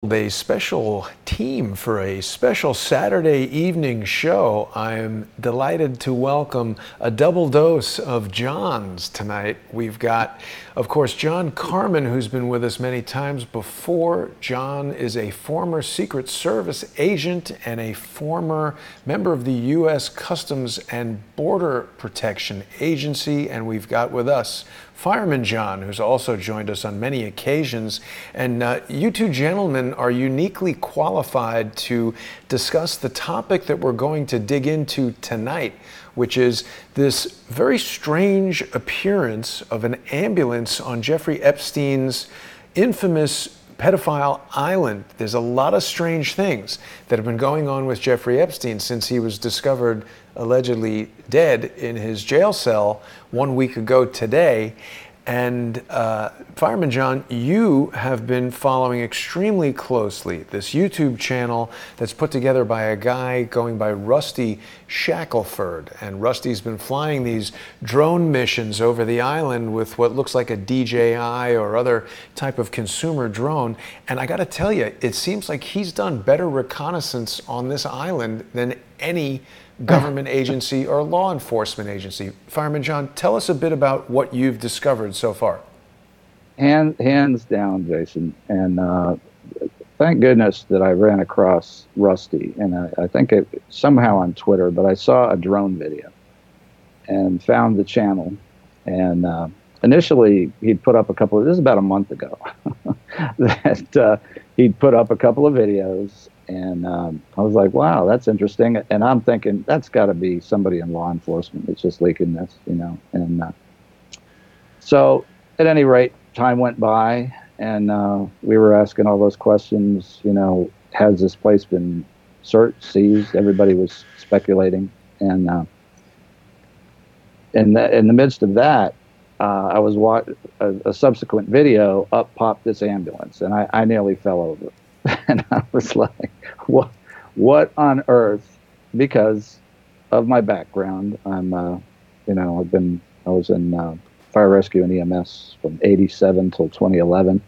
A special team for a special Saturday evening show. I'm delighted to welcome a double dose of Johns tonight. We've got, of course, John Carman, who's been with us many times before. John is a former Secret Service agent and a former member of the U.S. Customs and Border Protection Agency. And we've got with us Fireman John, who's also joined us on many occasions. And you two gentlemen are uniquely qualified to discuss the topic that we're going to dig into tonight, which is this very strange appearance of an ambulance on Jeffrey Epstein's infamous pedophile island. There's a lot of strange things that have been going on with Jeffrey Epstein since he was discovered allegedly dead in his jail cell 1 week ago today. And Fireman John, you have been following extremely closely this YouTube channel that's put together by a guy going by Rusty Shackleford. And Rusty's been flying these drone missions over the island with what looks like a DJI or other type of consumer drone. And I got to tell you, it seems like he's done better reconnaissance on this island than any government agency or law enforcement agency. Fireman John, tell us a bit about what you've discovered so far. Hands down, Jason. And thank goodness that I ran across Rusty. And I think it somehow on Twitter, but I saw a drone video and found the channel. And initially, he'd put up a couple of, this is about a month ago, that he'd put up a couple of videos. And I was like, wow, that's interesting. And I'm thinking, that's got to be somebody in law enforcement that's just leaking this, you know. And so at any rate, time went by, and we were asking all those questions, you know, has this place been searched, seized? Everybody was speculating. And in the midst of that, I was watching a subsequent video, up popped this ambulance, and I nearly fell over. And I was like, what on earth? Because of my background, I'm, you know, I was in fire rescue and EMS from '87 till 2011.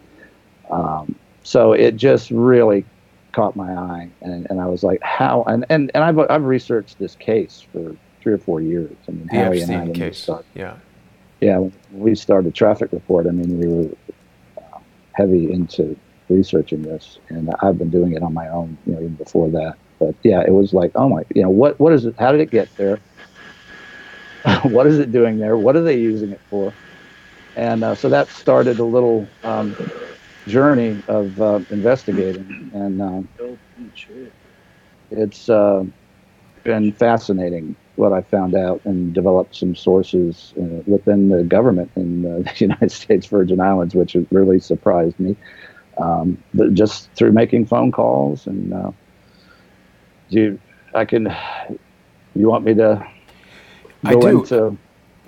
So it just really caught my eye, and I was like, how? And I've researched this case for 3 or 4 years. I mean, the Harry Epstein and I, case. Yeah, when we started traffic report, I mean, we were heavy into researching this, and I've been doing it on my own, you know, even before that. But yeah, it was like, oh my, you know, what is it? How did it get there? What is it doing there? What are they using it for? And so that started a little journey of investigating, and it's been fascinating what I found out, and developed some sources within the government in the United States Virgin Islands, which really surprised me. But just through making phone calls, and you want me to go into?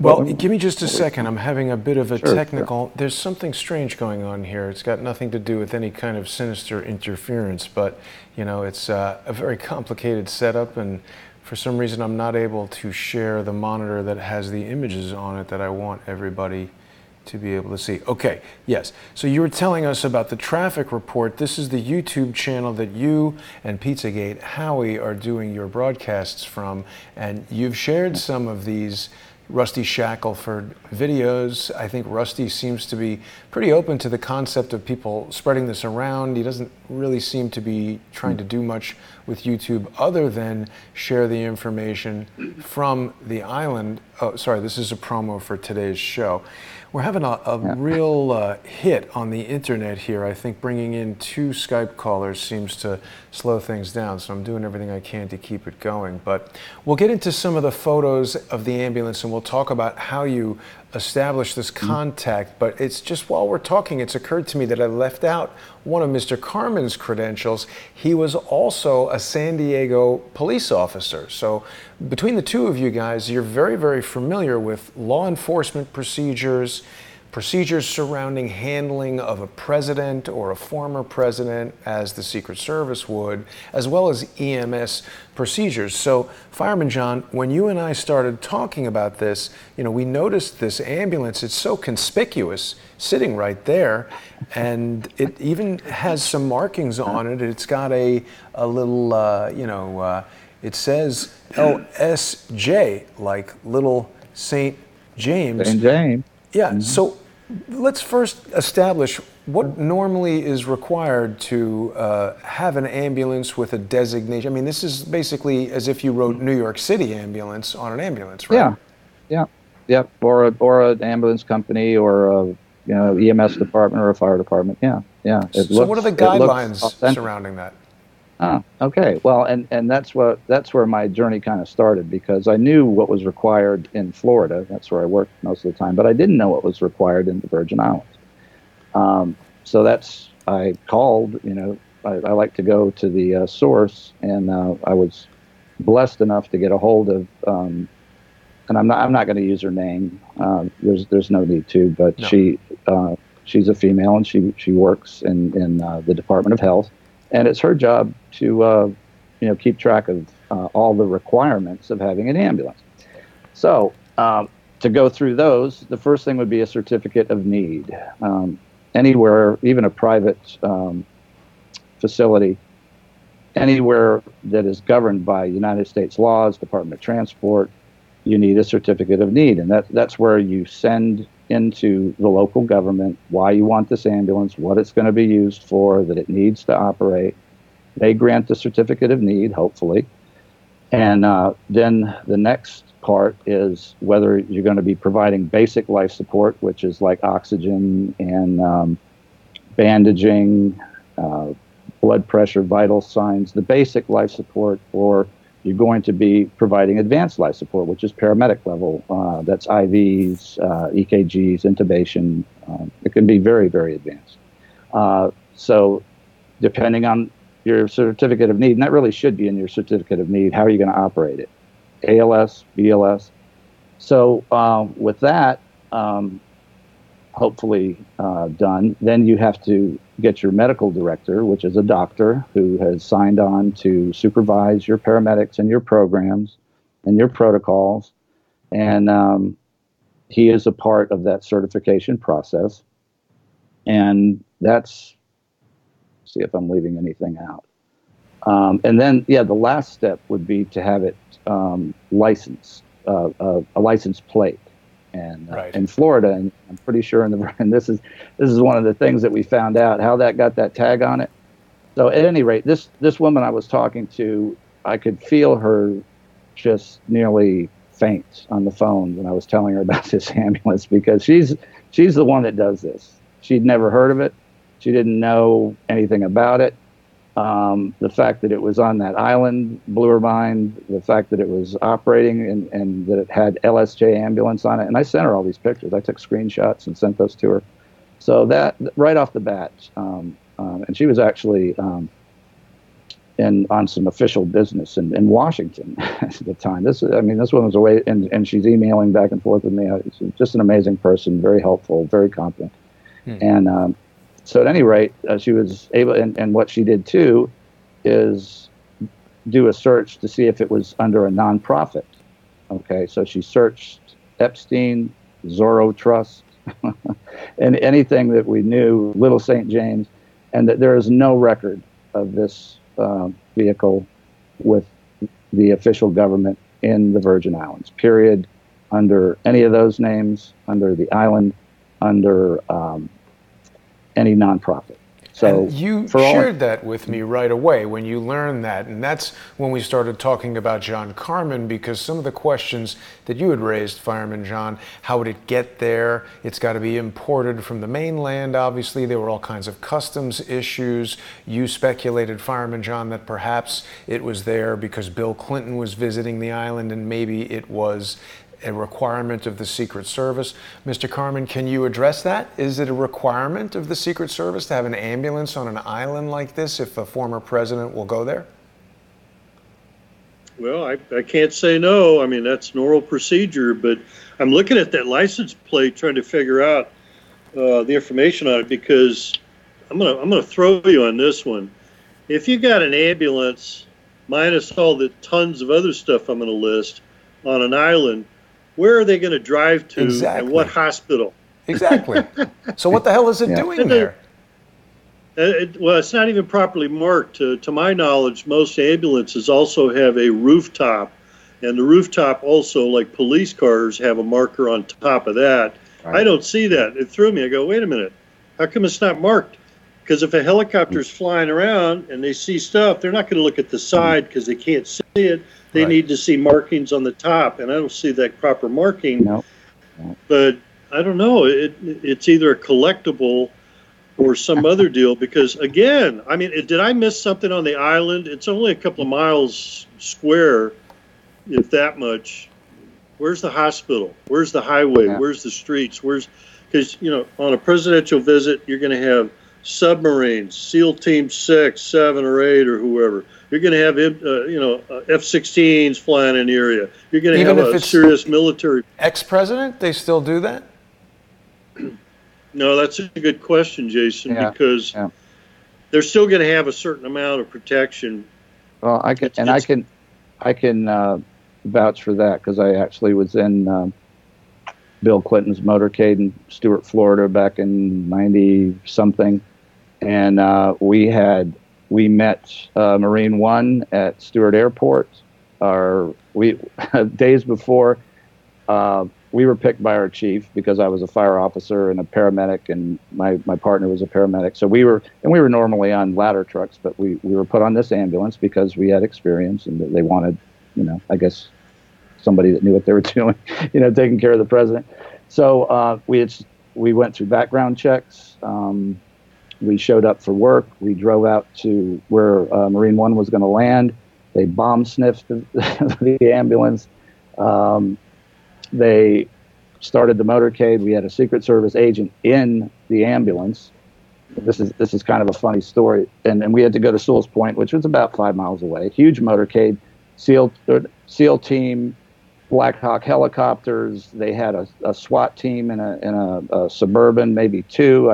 Well, give me just a second. I'm having a bit of a technical. Sure. There's something strange going on here. It's got nothing to do with any kind of sinister interference, but you know, it's a very complicated setup, and for some reason I'm not able to share the monitor that has the images on it that I want everybody to be able to see. Okay, yes. So you were telling us about the traffic report. This is the YouTube channel that you and Pizzagate Howie are doing your broadcasts from, and you've shared some of these Rusty Shackleford videos. I think Rusty seems to be pretty open to the concept of people spreading this around. He doesn't really seem to be trying to do much with YouTube other than share the information from the island. Oh, sorry, this is a promo for today's show. We're having a real hit on the internet here. I think bringing in 2 Skype callers seems to slow things down, so I'm doing everything I can to keep it going. But we'll get into some of the photos of the ambulance, and we'll talk about how you established this contact. But it's just, while we're talking, it's occurred to me that I left out one of Mr. Carman's credentials. He was also a San Diego police officer. So between the two of you guys, you're very, very familiar with law enforcement procedures, procedures surrounding handling of a president or a former president, as the Secret Service would, as well as EMS procedures. So, Fireman John, when you and I started talking about this, we noticed this ambulance. It's so conspicuous, sitting right there, and it even has some markings on it. It's got a little, it says LSJ, like Little St. James. St. James. Yeah, so let's first establish what normally is required to have an ambulance with a designation. I mean, this is basically as if you wrote New York City ambulance on an ambulance, right? Yeah, or an ambulance company, or a EMS department or a fire department. Yeah. So what are the guidelines surrounding that? Okay. Well, and that's where my journey kind of started, because I knew what was required in Florida. That's where I worked most of the time, but I didn't know what was required in the Virgin Islands. So I called. I like to go to the source, and I was blessed enough to get a hold of. And I'm not going to use her name. There's no need to, but no. She's a female, and she works in the Department of Health. And it's her job to, keep track of all the requirements of having an ambulance. So to go through those, the first thing would be a certificate of need. Anywhere, even a private facility, anywhere that is governed by United States laws, Department of Transport, you need a certificate of need. And that's where you send into the local government why you want this ambulance, what it's going to be used for, that it needs to operate. They grant the certificate of need, hopefully. And then the next part is whether you're going to be providing basic life support, which is like oxygen and bandaging, blood pressure, vital signs, the basic life support, or you're going to be providing advanced life support, which is paramedic level. That's IVs, EKGs, intubation. It can be very, very advanced. So depending on your certificate of need, and that really should be in your certificate of need, how are you going to operate it? ALS, BLS. So with that, hopefully done, then you have to get your medical director, which is a doctor who has signed on to supervise your paramedics and your programs and your protocols. And he is a part of that certification process. And that's, see if I'm leaving anything out. And then, the last step would be to have it licensed, a license plate. And in Florida, and I'm pretty sure and this is one of the things that we found out, how that got that tag on it. So at any rate, this woman I was talking to, I could feel her just nearly faint on the phone when I was telling her about this ambulance, because she's the one that does this. She'd never heard of it. She didn't know anything about it. The fact that it was on that island blew her mind. The fact that it was operating and that it had LSJ ambulance on it. And I sent her all these pictures. I took screenshots and sent those to her. So that right off the bat, and she was actually on some official business in Washington at the time. This woman was away, and she's emailing back and forth with me. She's just an amazing person, very helpful, very competent. And so at any rate, she was able, and what she did too is do a search to see if it was under a nonprofit. Okay, so she searched Epstein, Zorro Trust, and anything that we knew, Little St. James, and that there is no record of this vehicle with the official government in the Virgin Islands, period, under any of those names, under the island, under any nonprofit. So and you shared that with me right away when you learned that, and that's when we started talking about John Carman, because some of the questions that you had raised, Fireman John, how would it get there? It's got to be imported from the mainland. Obviously, there were all kinds of customs issues. You speculated, Fireman John, that perhaps it was there because Bill Clinton was visiting the island, and maybe it was a requirement of the Secret Service. Mr. Carman, can you address that? Is it a requirement of the Secret Service to have an ambulance on an island like this if a former president will go there? Well, I can't say no. I mean, that's normal procedure, but I'm looking at that license plate trying to figure out the information on it, because I'm gonna throw you on this one. If you got an ambulance minus all the tons of other stuff I'm going to list on an island, where are they going to drive to, and what hospital? Exactly. So what the hell is it doing there? Well, it's not even properly marked. To my knowledge, most ambulances also have a rooftop, and the rooftop also, like police cars, have a marker on top of that. Right. I don't see that. It threw me. I go, wait a minute. How come it's not marked? Because if a helicopter's flying around and they see stuff, they're not going to look at the side because they can't see it. They need to see markings on the top, and I don't see that proper marking. No. But I don't know. It's either a collectible or some other deal, because, again, I mean, did I miss something on the island? It's only a couple of miles square, if that much. Where's the hospital? Where's the highway? Yeah. Where's the streets? Because, on a presidential visit, you're going to have submarines, SEAL Team 6, 7, or 8, or whoever. You're going to have, F-16s flying in the area. You're going to have a serious military. Ex-president, they still do that? No, that's a good question, Jason, because they're still going to have a certain amount of protection. Well, I can vouch for that, because I actually was in Bill Clinton's motorcade in Stuart, Florida, back in 90-something. And we met Marine One at Stewart Airport. Days before, we were picked by our chief, because I was a fire officer and a paramedic, and my partner was a paramedic. So we were normally on ladder trucks, but we were put on this ambulance because we had experience, and they wanted, I guess, somebody that knew what they were doing, taking care of the president. So we went through background checks. We showed up for work. We drove out to where Marine One was going to land. They bomb sniffed the ambulance. They started the motorcade. We had a Secret Service agent in the ambulance. This is kind of a funny story. And we had to go to Sewell's Point, which was about 5 miles away. Huge motorcade, SEAL team, Black Hawk helicopters. They had a SWAT team in a Suburban, maybe two.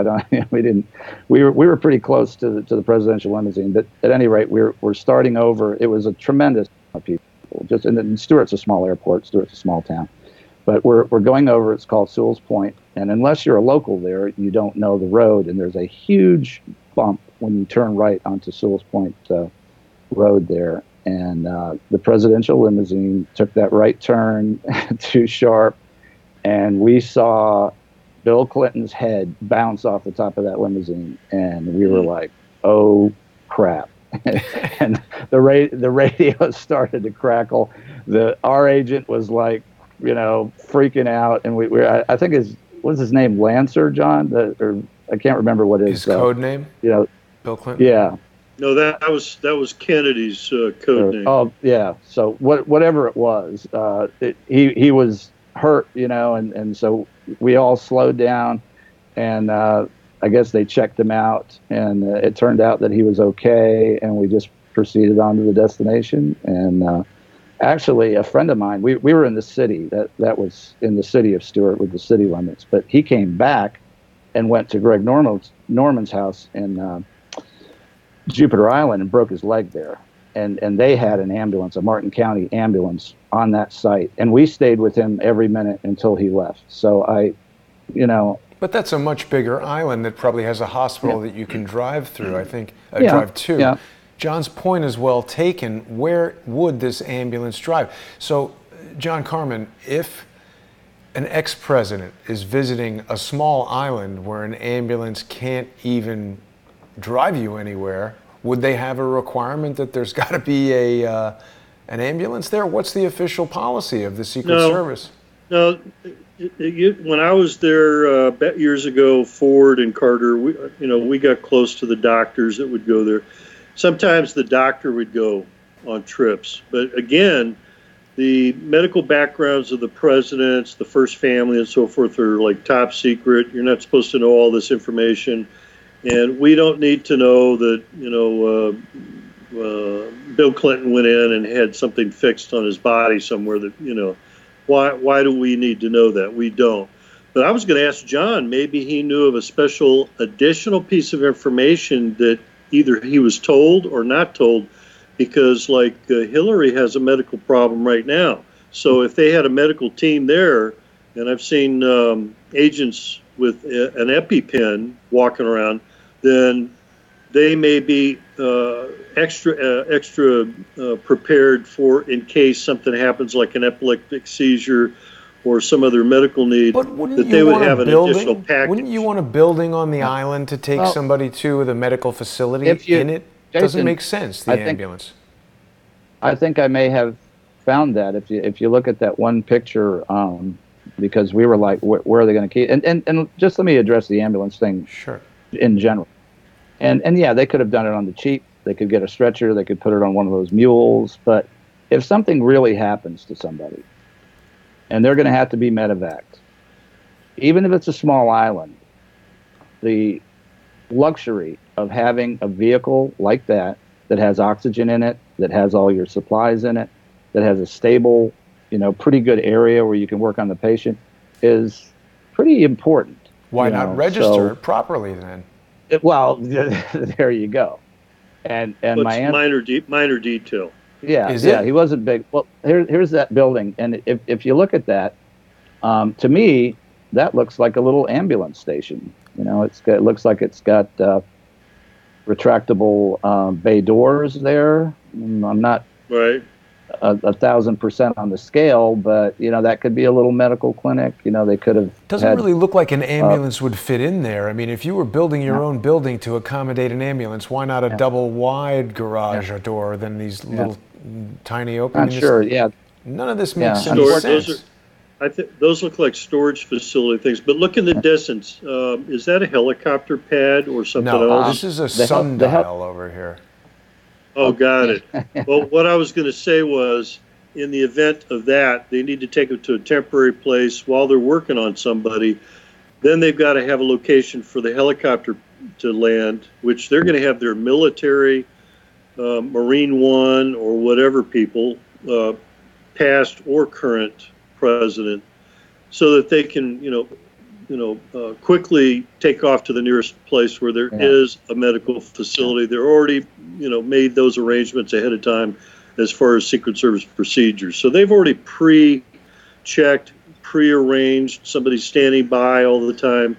We were pretty close to the presidential limousine. But at any rate, we're starting over. It was a tremendous amount of people. And Stewart's a small airport. Stewart's a small town. But we're going over. It's called Sewell's Point, and unless you're a local there, you don't know the road. And there's a huge bump when you turn right onto Sewell's Point road there. And the presidential limousine took that right turn too sharp, and we saw Bill Clinton's head bounce off the top of that limousine, and we were like, "Oh crap!" And the radio started to crackle. Our agent was like, freaking out, and I think what's his name, Lancer, John, or I can't remember what his code name. Bill Clinton. Yeah. No, that was Kennedy's code name. Oh yeah. So whatever it was, he was hurt, and so we all slowed down, and I guess they checked him out, and it turned out that he was okay, and we just proceeded on to the destination. And actually, a friend of mine, we were in the city, that was in the city of Stewart with the city limits, but he came back and went to Greg Norman's house in Jupiter Island and broke his leg there. And they had an ambulance, a Martin County ambulance on that site. And we stayed with him every minute until he left. So But that's a much bigger island that probably has a hospital that you can drive through, I think, drive to. Yeah. John's point is well taken. Where would this ambulance drive? So, John Carman, if an ex-president is visiting a small island where an ambulance can't even drive you anywhere, would they have a requirement that there's got to be an ambulance there? What's the official policy of the Secret Service? No, when I was there years ago, Ford and Carter, we got close to the doctors that would go there. Sometimes the doctor would go on trips, but again, the medical backgrounds of the presidents, the first family, and so forth are like top secret. You're not supposed to know all this information. And we don't need to know that, Bill Clinton went in and had something fixed on his body somewhere that, why do we need to know that? We don't. But I was going to ask John, maybe he knew of a special additional piece of information that either he was told or not told, because like Hillary has a medical problem right now. So if they had a medical team there, and I've seen agents with an EpiPen walking around, then they may be extra prepared for in case something happens, like an epileptic seizure or some other medical need, that they would have an additional package. Wouldn't you want a building on the island to take somebody to with a medical facility in it? Jason, doesn't make sense, the ambulance. I think I may have found that if you look at that one picture, because we were like, where are they going to keep? And just let me address the ambulance thing in general. And yeah, they could have done it on the cheap. They could get a stretcher. They could put it on one of those mules. But if something really happens to somebody, and they're going to have to be medevaced, even if it's a small island, the luxury of having a vehicle like that has oxygen in it, that has all your supplies in it, that has a stable, pretty good area where you can work on the patient is pretty important. Why not register it properly then? Well, there you go. And my answer, minor detail. Yeah, he wasn't big. Well, here's that building, and if you look at that, to me, that looks like a little ambulance station. It looks like it's got retractable bay doors there. I'm not right 1,000% on the scale, but that could be a little medical clinic. They could have. Doesn't really look like an ambulance would fit in there. I mean, if you were building your own building to accommodate an ambulance, why not a double wide garage door than these little tiny openings? I'm sure. Yeah. None of this makes sense. I think those look like storage facility things. But look in the distance. Is that a helicopter pad or something else? No, this is a sundial over here. Oh, got it. Well, what I was going to say was, in the event of that, they need to take them to a temporary place while they're working on somebody. Then they've got to have a location for the helicopter to land, which they're going to have their military, Marine One, or whatever people, past or current president, so that they can, quickly take off to the nearest place where there is a medical facility. They're already, made those arrangements ahead of time as far as Secret Service procedures. So they've already pre-checked, pre-arranged, somebody's standing by all the time.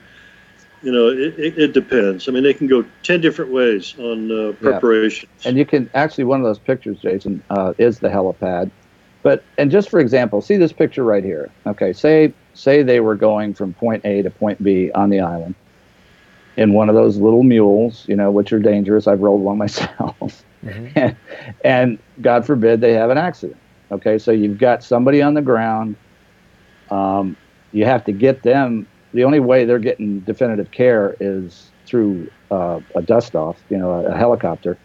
It depends. I mean, they can go 10 different ways on preparation. And you can actually, one of those pictures, Jason, is the helipad. And just for example, see this picture right here. Okay, say they were going from point A to point B on the island in one of those little mules, which are dangerous. I've rolled one myself. Mm-hmm. and God forbid they have an accident. Okay, so you've got somebody on the ground. You have to get them. The only way they're getting definitive care is through a dust-off, a helicopter.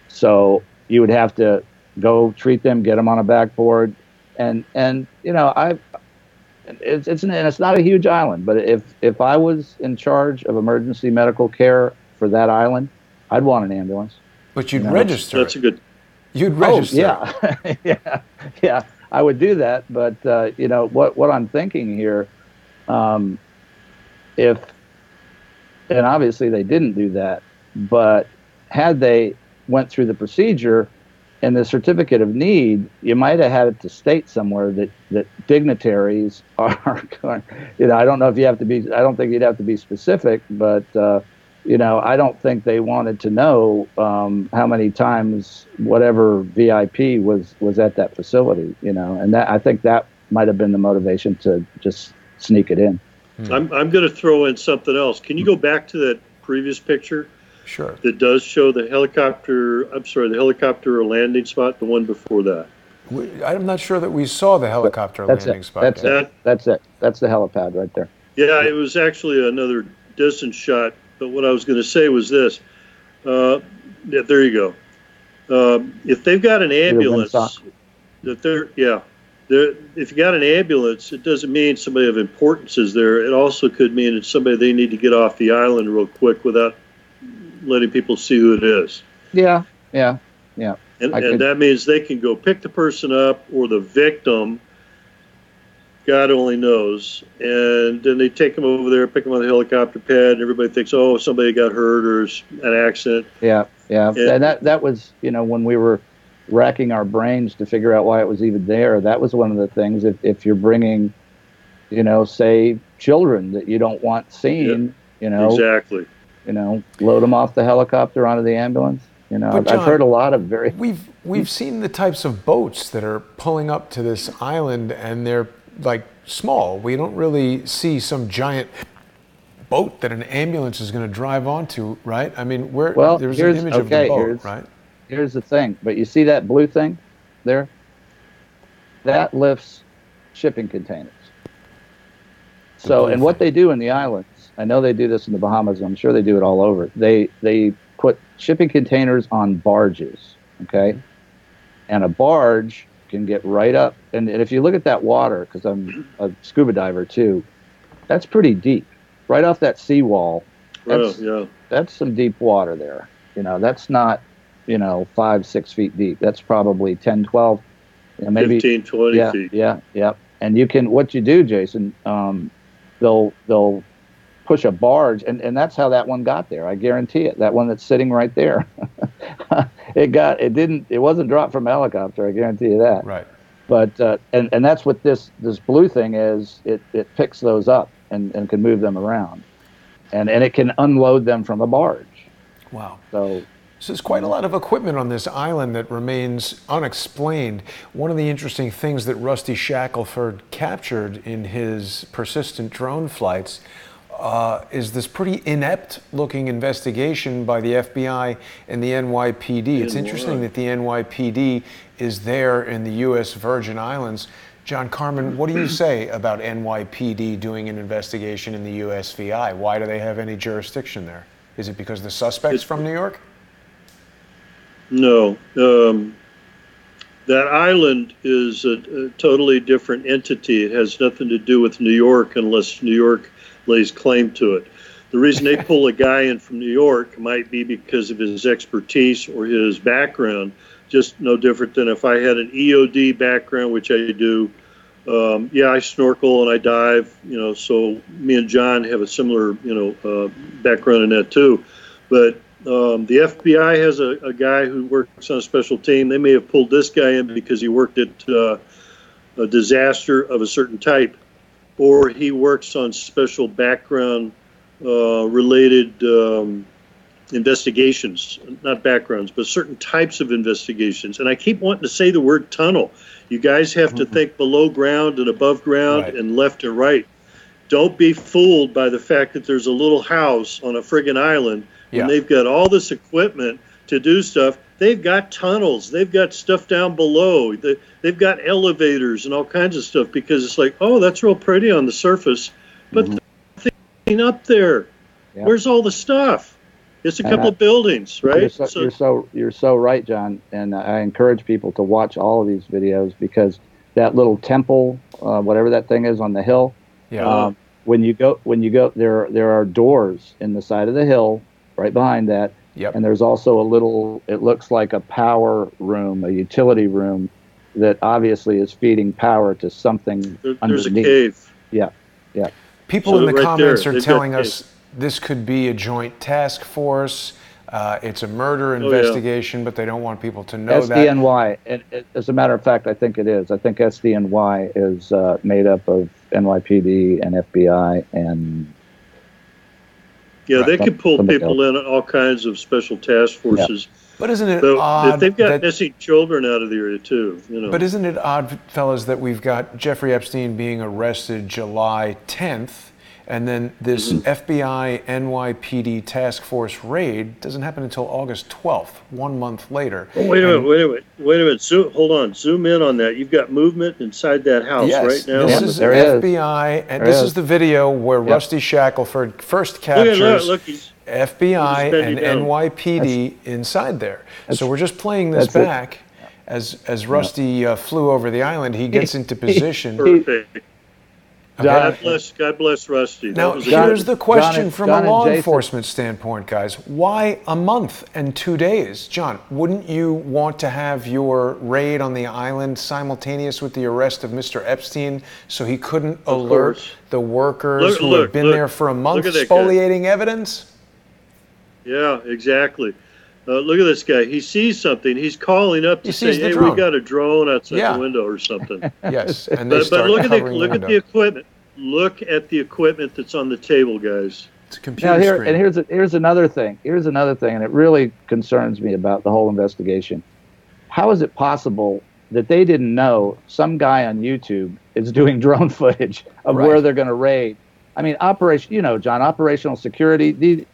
So you would have to go treat them, get them on a backboard, and it's not a huge island, but if I was in charge of emergency medical care for that island, I'd want an ambulance. But you'd register. That's a good. You'd register. Yeah, I would do that. But what I'm thinking here, and obviously they didn't do that, but had they went through the procedure. And the certificate of need, you might have had it to state somewhere that dignitaries are going. I don't know if you have to be. I don't think you'd have to be specific, but I don't think they wanted to know how many times whatever VIP was at that facility. And that I think that might have been the motivation to just sneak it in. I'm going to throw in something else. Can you go back to that previous picture? Sure. That does show the helicopter landing spot, the one before that. I'm not sure that we saw the helicopter landing spot. That's it. That's the helipad right there. Yeah, it was actually another distance shot, but what I was going to say was this. There you go. If they've got an ambulance, if you got an ambulance, it doesn't mean somebody of importance is there. It also could mean it's somebody they need to get off the island real quick without letting people see who it is. Yeah. And that means they can go pick the person up or the victim God only knows. And then they take him over there, pick him on the helicopter pad, and everybody thinks, oh, somebody got hurt or an accident. Yeah. And that was, when we were racking our brains to figure out why it was even there. That was one of the things. If you're bringing, say children that you don't want seen, exactly. Load them off the helicopter onto the ambulance. But John, I've heard a lot of We've seen the types of boats that are pulling up to this island, and they're like small. We don't really see some giant boat that an ambulance is going to drive onto, right? I mean, there's an image of the boat, right? Here's the thing. But you see that blue thing there? That lifts shipping containers. So, and what they do in the islands, I know they do this in the Bahamas, I'm sure they do it all over. They put shipping containers on barges, okay? And a barge can get right up. And if you look at that water, because I'm a scuba diver too, that's pretty deep. Right off that seawall, that's some deep water there. That's not, 5-6 feet deep. That's probably 10, 12, maybe 15, 20 feet. Yeah. And what you do, Jason, they'll push a barge, and that's how that one got there. I guarantee it. That one that's sitting right there, it wasn't dropped from a helicopter. I guarantee you that. Right. But and that's what this blue thing is. It picks those up and can move them around, and it can unload them from a barge. Wow. So there's quite a lot of equipment on this island that remains unexplained. One of the interesting things that Rusty Shackleford captured in his persistent drone flights is this pretty inept-looking investigation by the FBI and the NYPD. It's interesting that the NYPD is there in the U.S. Virgin Islands. John Carman, what do you say about NYPD doing an investigation in the USVI? Why do they have any jurisdiction there? Is it because the suspect's from New York? No. That island is a totally different entity. It has nothing to do with New York unless New York lays claim to it. The reason they pull a guy in from New York might be because of his expertise or his background, just no different than if I had an EOD background, which I do. I snorkel and I dive, so me and John have a similar, background in that too. But the FBI has a guy who works on a special team. They may have pulled this guy in because he worked at a disaster of a certain type, or he works on special background related investigations, not backgrounds, but certain types of investigations. And I keep wanting to say the word tunnel. You guys have to think below ground and above ground and left and right. Don't be fooled by the fact that there's a little house on a friggin' island when they've got all this equipment to do stuff. They've got tunnels. They've got stuff down below. They've got elevators and all kinds of stuff, because it's like, oh, that's real pretty on the surface, but the thing up there, where's all the stuff? It's a couple of buildings, right? You're so right, John. And I encourage people to watch all of these videos, because that little temple, whatever that thing is on the hill, when you go, there are doors in the side of the hill right behind that. Yep. And there's also a little, it looks like a power room, a utility room that obviously is feeding power to something there's underneath. A cave. Yeah. People in the comments are telling us this could be a joint task force. It's a murder investigation, but they don't want people to know that. SDNY. And as a matter of fact, I think it is. I think SDNY is made up of NYPD and FBI and... Yeah, they could pull people in on all kinds of special task forces. Yeah. But isn't it odd if they've got missing children out of the area too? But isn't it odd, fellas, that we've got Jeffrey Epstein being arrested July 10th, and then this FBI NYPD task force raid doesn't happen until August 12th, 1 month later. Oh, wait a minute. Hold on. Zoom in on that. You've got movement inside that house right now. This is FBI, and this is the video where Rusty Shackleford first captures FBI and NYPD inside there. So we're just playing this back. As Rusty flew over the island, he gets into position. Perfect. God bless Rusty. Now, here's the question from a law enforcement standpoint, guys. Why a month and 2 days? John, wouldn't you want to have your raid on the island simultaneous with the arrest of Mr. Epstein so he couldn't alert the workers who have been there for a month spoliating evidence? Yeah, exactly. Look at this guy. He sees something. He's calling up to say, "Hey, we got a drone outside the window or something." Yes, and but look at the equipment. Look at the equipment that's on the table, guys. It's a computer screen. And here's another thing. And it really concerns me about the whole investigation. How is it possible that they didn't know some guy on YouTube is doing drone footage of where they're going to raid? I mean, John, operational security.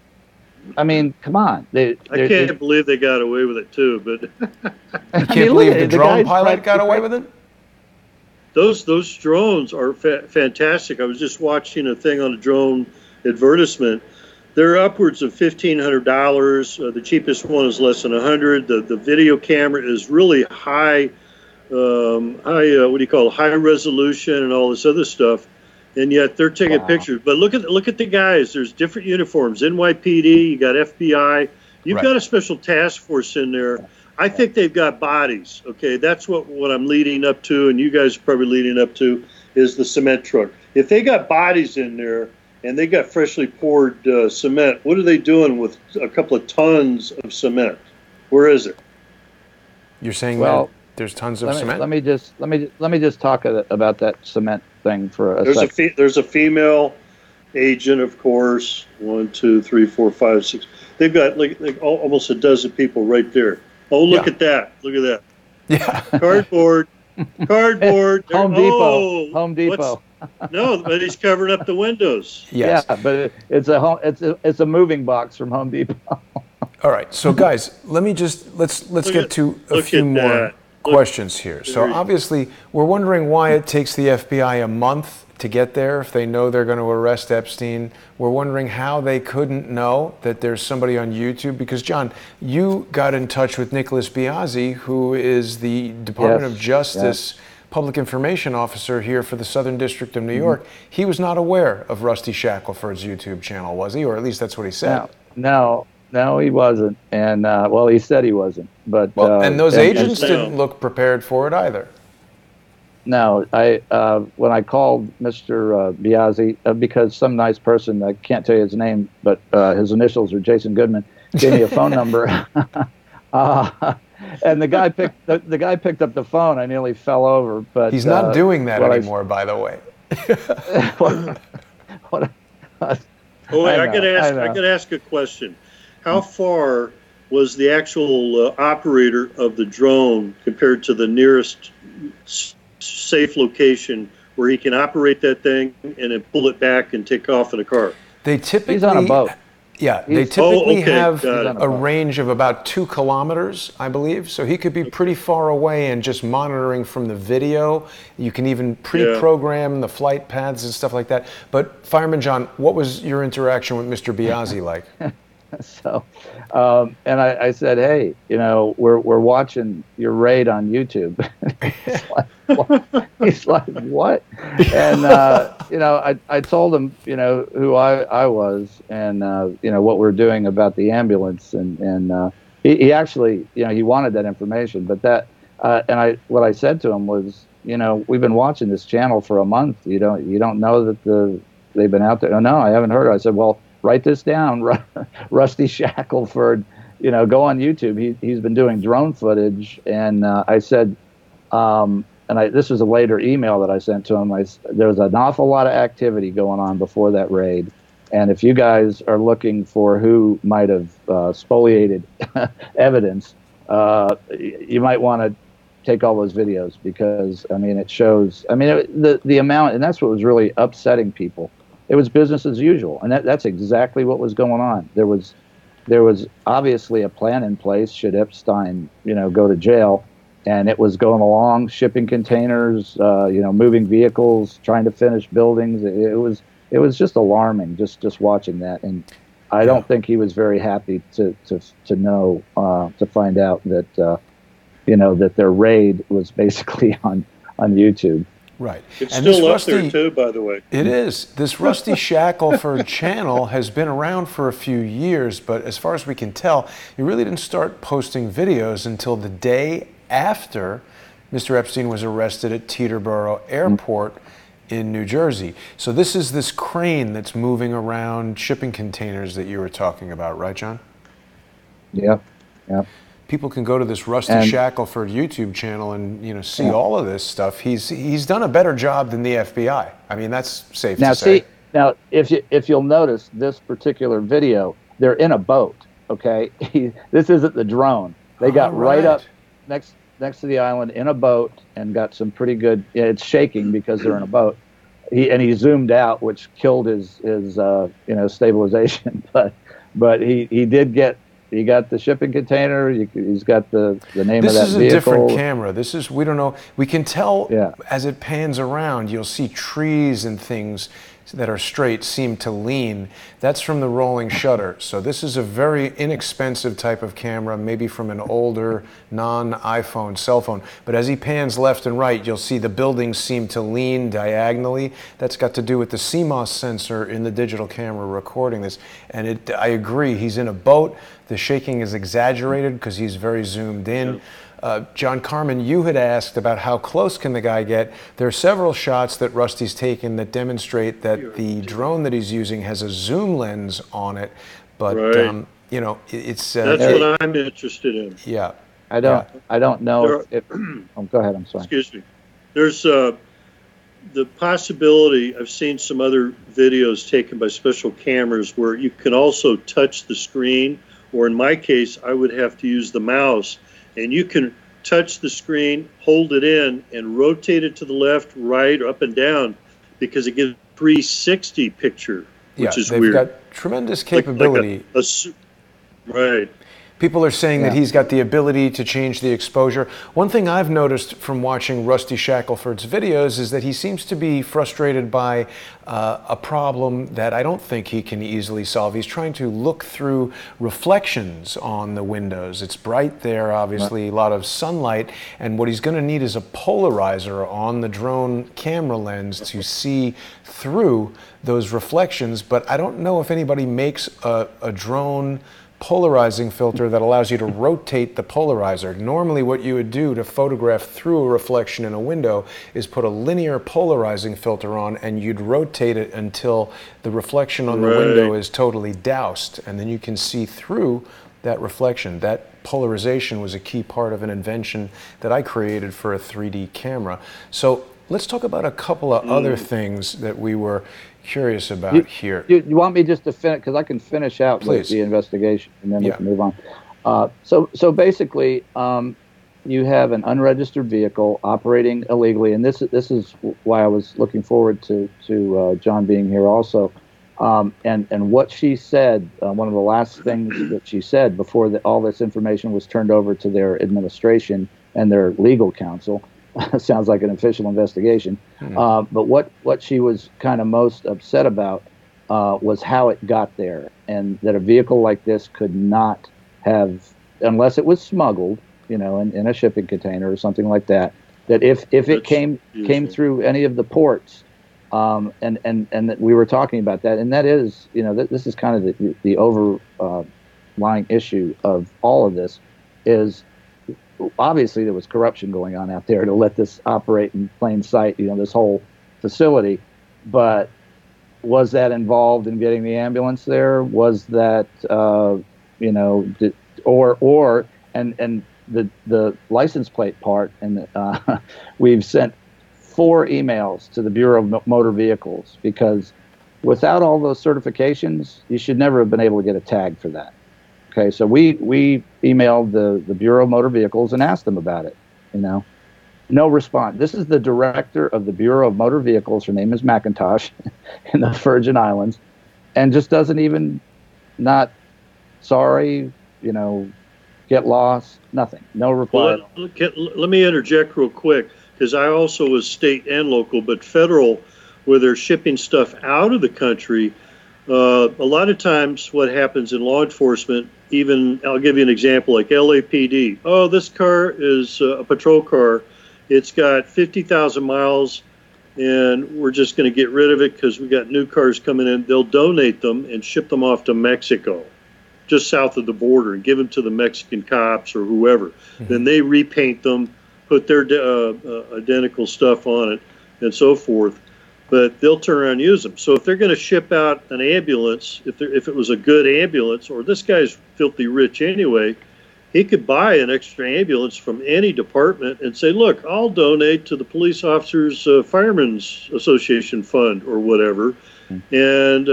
I mean, come on. I can't believe they got away with it, too. But you can't believe the drone pilot got away with it? Those drones are fantastic. I was just watching a thing on a drone advertisement. They're upwards of $1,500. The cheapest one is less than $100. The video camera is really high resolution and all this other stuff. And yet they're taking pictures. But look at the guys. There's different uniforms. NYPD, you got FBI. You've got a special task force in there. I think they've got bodies. Okay, that's what I'm leading up to, and you guys are probably leading up to, is the cement truck. If they got bodies in there and they got freshly poured cement, what are they doing with a couple of tons of cement? Where is it? You're saying that there's tons of cement? Let me just talk about that cement thing for a second. There's a female agent, of course. 1, 2, 3, 4, 5, 6. They've got like almost a dozen people right there. Oh, look at that! Look at that! Yeah, cardboard. Home Depot. No, but he's covering up the windows. Yes. Yeah, but it's a moving box from Home Depot. All right, so guys, let's get to a few more questions here. So obviously, we're wondering why it takes the FBI a month to get there if they know they're going to arrest Epstein. We're wondering how they couldn't know that there's somebody on YouTube, because John, you got in touch with Nicholas Biazzi, who is the Department of Justice Public Information Officer here for the Southern District of New York. He was not aware of Rusty Shackleford's YouTube channel, was he? Or at least that's what he said. No, he wasn't. And he said he wasn't. But and those agents didn't look prepared for it either. No, when I called Mr. Biazzi, because some nice person, I can't tell you his name, but his initials are Jason Goodman, gave me a phone number, and the guy picked up the phone. I nearly fell over, but he's not doing that anymore, by the way. I could ask a question. How far was the actual operator of the drone compared to the nearest safe location where he can operate that thing and then pull it back and take off in a car? They typically, he's on a boat. Yeah, they typically have a range of about 2 kilometers, I believe. So he could be pretty far away and just monitoring from the video. You can even pre-program the flight paths and stuff like that. But Fireman John, what was your interaction with Mr. Biazzi like? So, and I said, hey, we're watching your raid on YouTube. He's like, what? And, I told him, who I was and, what we're doing about the ambulance. And he actually, he wanted that information. But what I said to him was, we've been watching this channel for a month. You don't know that they've been out there. Oh, no, I haven't heard it. I said, well, write this down, Rusty Shackleford. Go on YouTube. He's been doing drone footage, and I said, this was a later email that I sent to him. There was an awful lot of activity going on before that raid, and if you guys are looking for who might have spoliated evidence, you might want to take all those videos, because it shows. The amount, and that's what was really upsetting people. It was business as usual, and that's exactly what was going on. There was obviously a plan in place should Epstein, go to jail, and it was going along, shipping containers, moving vehicles, trying to finish buildings. It was just alarming, just watching that, and I don't think he was very happy to find out that that their raid was basically on YouTube. Right. It's And still up there too, by the way. It is. This Rusty Shackleford channel has been around for a few years, but as far as we can tell, he really didn't start posting videos until the day after Mr. Epstein was arrested at Teterboro Airport in New Jersey. So this is this crane that's moving around shipping containers that you were talking about, right, John? Yep. Yep. People can go to this Rusty Shackleford YouTube channel and see all of this stuff. He's done a better job than the FBI. I mean, that's safe to say. Now, if you'll notice this particular video, they're in a boat. Okay, this isn't the drone. They got right up next to the island in a boat and got some pretty good. It's shaking because they're in a boat. He zoomed out, which killed his stabilization. But he did get. He got the shipping container. He's got the name of that vehicle. This is a different camera. We don't know. We can tell as it pans around, you'll see trees and things that are straight seem to lean. That's from the rolling shutter. So this is a very inexpensive type of camera, maybe from an older non-iPhone cell phone. But as he pans left and right, you'll see the buildings seem to lean diagonally. That's got to do with the CMOS sensor in the digital camera recording this. And I agree, he's in a boat. The shaking is exaggerated because he's very zoomed in. John Carman, you had asked about how close can the guy get. There are several shots that Rusty's taken that demonstrate that the drone that he's using has a zoom lens on it, but it's that's what I'm interested in. Yeah, I don't know. Go ahead. I'm sorry. Excuse me. There's the possibility. I've seen some other videos taken by special cameras where you can also touch the screen, or in my case, I would have to use the mouse. And you can touch the screen, hold it in, and rotate it to the left, right, or up and down, because it gives a 360 picture, which is weird. They've got tremendous capability. Right. People are saying that he's got the ability to change the exposure. One thing I've noticed from watching Rusty Shackleford's videos is that he seems to be frustrated by a problem that I don't think he can easily solve. He's trying to look through reflections on the windows. It's bright there, obviously, a lot of sunlight, and what he's going to need is a polarizer on the drone camera lens to see through those reflections, but I don't know if anybody makes a drone polarizing filter that allows you to rotate the polarizer. Normally what you would do to photograph through a reflection in a window is put a linear polarizing filter on and you'd rotate it until the reflection on the window is totally doused, and then you can see through that reflection. That polarization was a key part of an invention that I created for a 3D camera. So let's talk about a couple of other things that we were curious about here. You want me just to finish, because I can finish out with the investigation and then we can move on. So basically, you have an unregistered vehicle operating illegally, and this is why I was looking forward to John being here also. And what she said, one of the last things that she said before all this information was turned over to their administration and their legal counsel. Sounds like an official investigation. But what she was kind of most upset about was how it got there, and that a vehicle like this could not have, unless it was smuggled, in a shipping container or something like that, that if it came through any of the ports, and that we were talking about that, and that is, this is kind of the overlying issue of all of this is, obviously there was corruption going on out there to let this operate in plain sight, this whole facility. But was that involved in getting the ambulance there? Was that, and the license plate part, and we've sent 4 emails to the Bureau of Motor Vehicles, because without all those certifications, you should never have been able to get a tag for that. Okay, so we emailed the Bureau of Motor Vehicles and asked them about it. No response. This is the director of the Bureau of Motor Vehicles. Her name is McIntosh in the Virgin Islands, and just doesn't even, not sorry, get lost, nothing, no reply. Well, let me interject real quick, because I also was state and local, but federal, where they're shipping stuff out of the country. A lot of times what happens in law enforcement, even, I'll give you an example, like LAPD. Oh, this car is a patrol car. It's got 50,000 miles. and we're just going to get rid of it because we got new cars coming in. They'll donate them and ship them off to Mexico, just south of the border, and give them to the Mexican cops or whoever. Mm-hmm. Then they repaint them, put their identical stuff on it, and so forth. But they'll turn around and use them. So if they're going to ship out an ambulance, if it was a good ambulance, or this guy's filthy rich anyway, he could buy an extra ambulance from any department and say, look, I'll donate to the police officers' firemen's association fund or whatever. And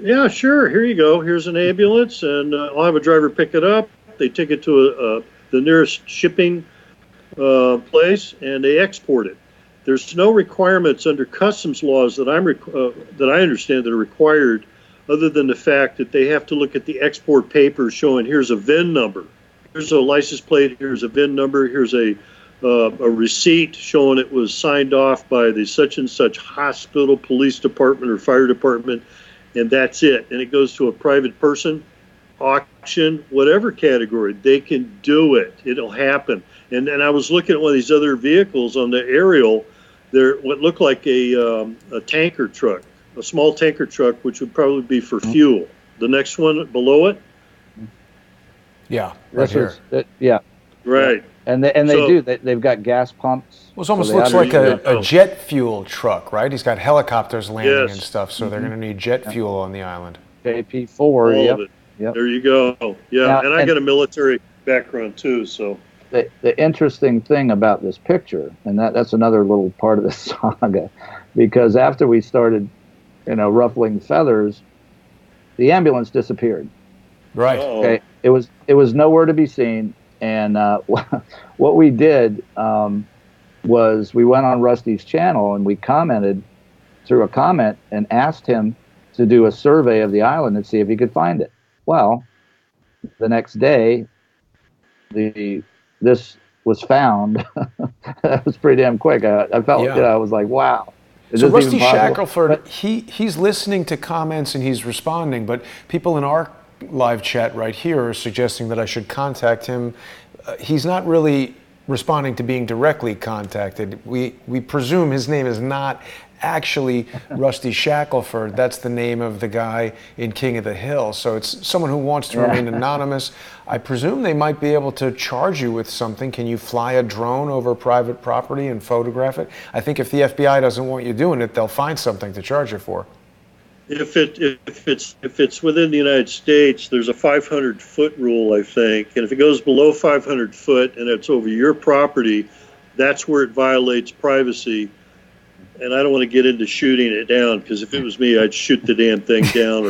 yeah, sure, here you go. Here's an ambulance, and I'll have a driver pick it up. They take it to the nearest shipping place, and they export it. There's no requirements under customs laws that that I understand that are required, other than the fact that they have to look at the export papers showing here's a VIN number. Here's a license plate, here's a VIN number, here's a receipt showing it was signed off by the such and such hospital, police department, or fire department, and that's it. And it goes to a private person, auction, whatever category. They can do it. It'll happen. And I was looking at one of these other vehicles on the aerial. They're what looked like a tanker truck, a small tanker truck, which would probably be for fuel. The next one below it. Yeah, right here. Yeah. Right. And they've got gas pumps. Well, it almost looks like a jet fuel truck, right? He's got helicopters landing and stuff, so they're going to need jet fuel on the island. JP4, all of it. Yep. There you go. Yeah, now, and I got a military background too, so. The interesting thing about this picture, and that's another little part of the saga, because after we started, ruffling feathers, the ambulance disappeared. Right. Okay. It was nowhere to be seen, and what we did was we went on Rusty's channel and we commented through a comment and asked him to do a survey of the island and see if he could find it. Well, the next day, this was found. That was pretty damn quick. I felt, I was like, wow. So Rusty Shackleford, he's listening to comments and he's responding, but people in our live chat right here are suggesting that I should contact him. He's not really responding to being directly contacted. We presume his name is not actually Rusty Shackleford. That's the name of the guy in King of the Hill. So it's someone who wants to remain anonymous. I presume they might be able to charge you with something. Can you fly a drone over private property and photograph it? I think if the FBI doesn't want you doing it, they'll find something to charge you for. If it's within the United States, there's a 500-foot rule, I think, and if it goes below 500 foot and it's over your property, that's where it violates privacy. And I don't want to get into shooting it down, because if it was me, I'd shoot the damn thing down,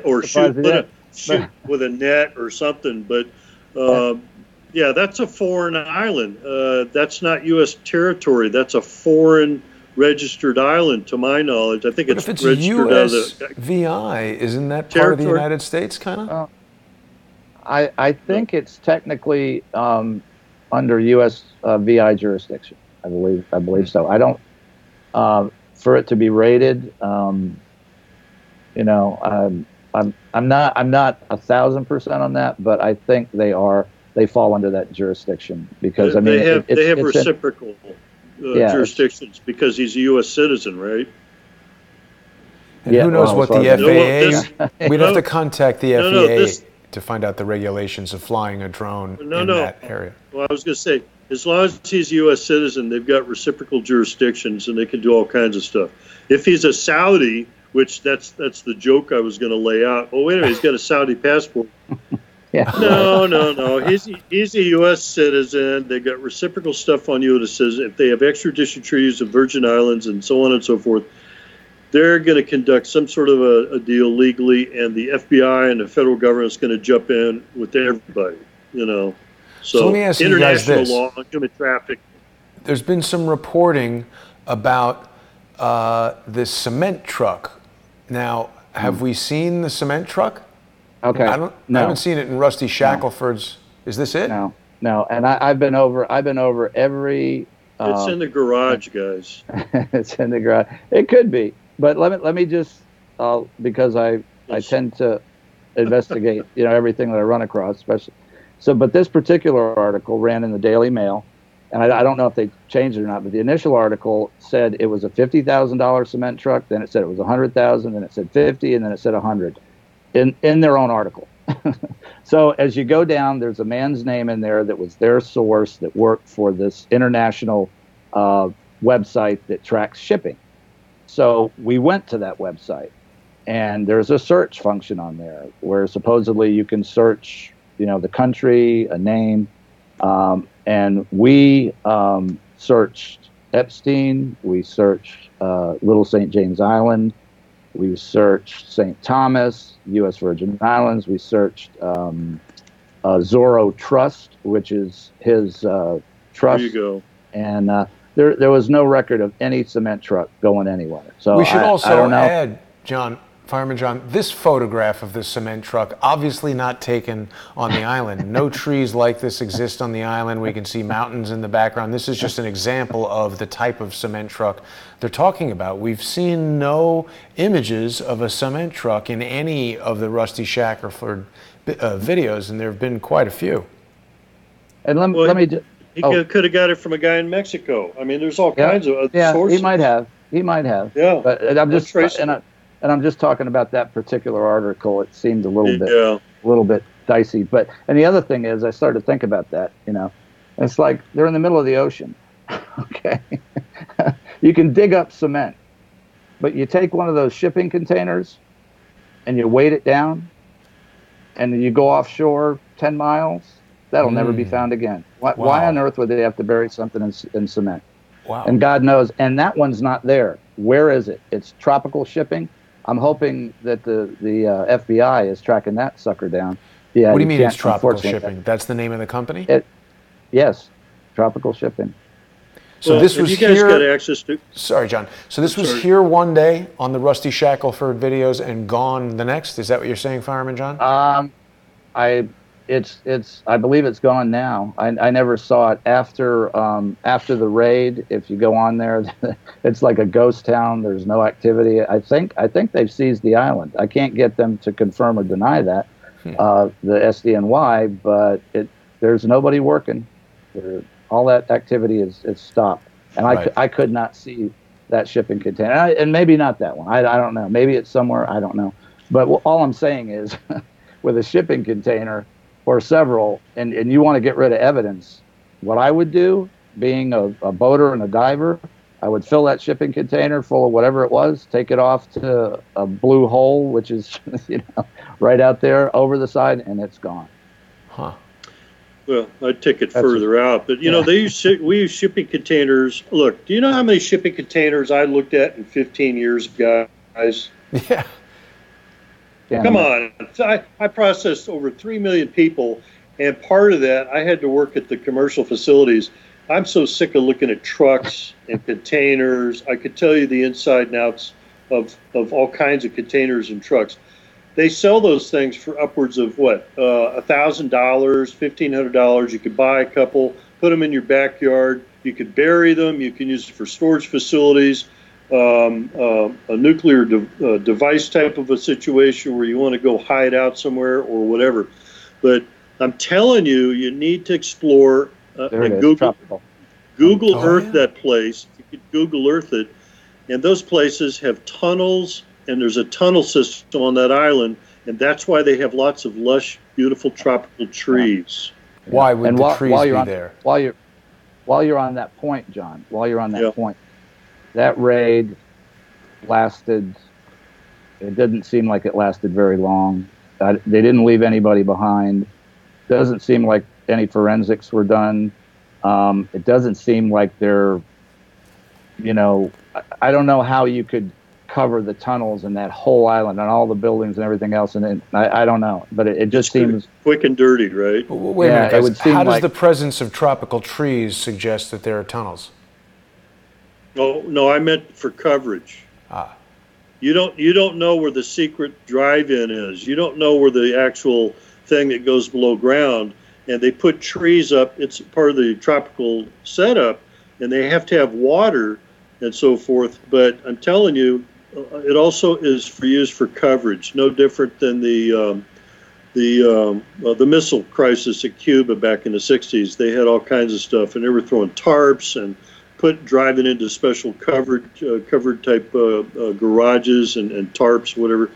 or shoot with a net or something. But yeah, that's a foreign island. That's not U.S. territory. That's a foreign registered island, to my knowledge. I think it's registered USVI. Isn't that part of the United States, kind of? I think it's technically under USVI jurisdiction. I believe so. I don't. For it to be rated, I'm not 1,000% on that, but I think they fall under that jurisdiction, because they have reciprocal jurisdictions, because he's a U.S. citizen, right? And who knows what the FAA? We'd have to contact the FAA to find out the regulations of flying a drone in that area. Well, I was going to say, as long as he's a U.S. citizen, they've got reciprocal jurisdictions, and they can do all kinds of stuff. If he's a Saudi, which that's the joke I was going to lay out. Oh, wait a minute, he's got a Saudi passport. No. He's a U.S. citizen. They've got reciprocal stuff on you that says if they have extradition treaties of Virgin Islands and so on and so forth, they're going to conduct some sort of a deal legally, and the FBI and the federal government is going to jump in with everybody, So let me ask you guys this. International law on human trafficking. There's been some reporting about this cement truck. Now, have we seen the cement truck? Okay. I haven't seen it in Rusty Shackleford's. Is this it? No. And I've been over every. It's in the garage, guys. It's in the garage. It could be, but let me just because I tend to investigate everything that I run across, especially. So, but this particular article ran in the Daily Mail, and I don't know if they changed it or not, but the initial article said it was a $50,000 cement truck. Then it said it was 100,000. Then it said 50, and then it said 100 in their own article. So as you go down, there's a man's name in there that was their source that worked for this international website that tracks shipping. So we went to that website, and there's a search function on there where supposedly you can search, the country, a name. And we searched Epstein, we searched Little St. James Island, we searched St. Thomas, U.S. Virgin Islands, we searched Zorro Trust, which is his trust. There you go. And there was no record of any cement truck going anywhere. So we should I also don't know. add, Fireman John, this photograph of this cement truck, obviously not taken on the island. No trees like this exist on the island. We can see mountains in the background. This is just an example of the type of cement truck they're talking about. We've seen no images of a cement truck in any of the Rusty Shackleford videos, and there have been quite a few. And let me just... He could have got it from a guy in Mexico. I mean, there's all kinds of sources. He might have. Yeah. But I'm just... And I'm just talking about that particular article. It seemed a little bit dicey. And the other thing is, I started to think about that. It's like they're in the middle of the ocean. Okay, you can dig up cement, but you take one of those shipping containers and you weight it down, and then you go offshore 10 miles. That'll never be found again. Why on earth would they have to bury something in cement? Wow. And God knows. And that one's not there. Where is it? It's tropical shipping. I'm hoping that the FBI is tracking that sucker down. Yeah. What do you mean it's tropical shipping? That's the name of the company? Yes, tropical shipping. So this was you guys got access to. Sorry, John. So this was here one day on the Rusty Shackleford videos and gone the next. Is that what you're saying, Fireman John? I believe it's gone now. I never saw it after the raid. If you go on there, it's like a ghost town. There's no activity. I think they've seized the island. I can't get them to confirm or deny that, the SDNY, but there's nobody working. All that activity is stopped, and I could not see that shipping container. And maybe not that one. I don't know. Maybe it's somewhere. I don't know. But all I'm saying is, with a shipping container or several, and you want to get rid of evidence, what I would do, being a boater and a diver, I would fill that shipping container full of whatever it was, take it off to a blue hole, which is right out there over the side, and it's gone. Huh. Well, I'd take it further out, but we use shipping containers. Look, do you know how many shipping containers I looked at in 15 years, guys? Yeah. Come on. I processed over 3 million people, and part of that, I had to work at the commercial facilities. I'm so sick of looking at trucks and containers. I could tell you the inside and outs of all kinds of containers and trucks. They sell those things for upwards of $1,000, $1,500. You could buy a couple, put them in your backyard. You could bury them. You can use it for storage facilities. A nuclear device type of a situation where you want to go hide out somewhere or whatever. But I'm telling you, you need to explore and Google Earth that place. You could Google Earth it, and those places have tunnels, and there's a tunnel system on that island, and that's why they have lots of lush, beautiful tropical trees. Why would the trees be there? While you're on that point, John, point, that raid lasted, it didn't seem like it lasted very long. They didn't leave anybody behind. Doesn't seem like any forensics were done. It doesn't seem like they're, I don't know how you could cover the tunnels and that whole island and all the buildings and everything else. And I don't know, but it just seems quick and dirty, right? Wait a minute, guys. How does the presence of tropical trees suggest that there are tunnels? Oh, no, I meant for coverage. You don't know where the secret drive-in is. You don't know where the actual thing that goes below ground. And they put trees up. It's part of the tropical setup, and they have to have water and so forth. But I'm telling you, it also is used for coverage. No different than the the missile crisis at Cuba back in the 60s. They had all kinds of stuff, and they were throwing tarps and driving into special covered type garages and tarps, whatever,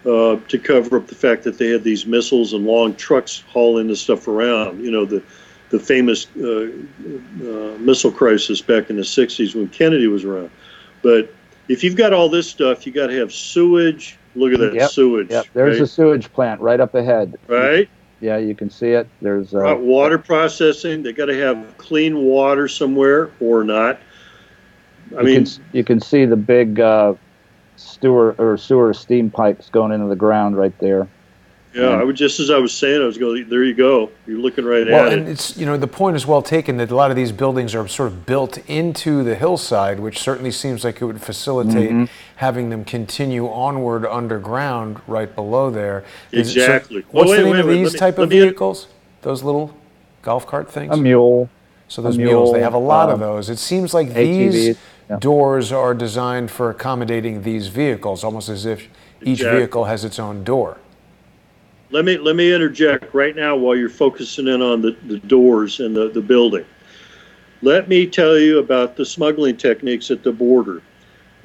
to cover up the fact that they had these missiles and long trucks hauling this stuff around. You know, the famous missile crisis back in the 60s when Kennedy was around. But if you've got all this stuff, you got to have sewage. Look at that sewage. Yep. There's a sewage plant right up ahead. Right. Yeah, you can see it. There's water processing. They got to have clean water somewhere or not. You can see the big sewer steam pipes going into the ground right there. Yeah, I was saying, I was going, there you go. You're looking right at it. Well, and it's, you know, the point is well taken that a lot of these buildings are sort of built into the hillside, which certainly seems like it would facilitate having them continue onward underground right below there. Exactly. So what's the name of these type of vehicles? Those little golf cart things? A mule. So those mules, they have a lot of those. It seems like these doors are designed for accommodating these vehicles, almost as if each vehicle has its own door. Let me interject right now while you're focusing in on the doors and the building. Let me tell you about the smuggling techniques at the border.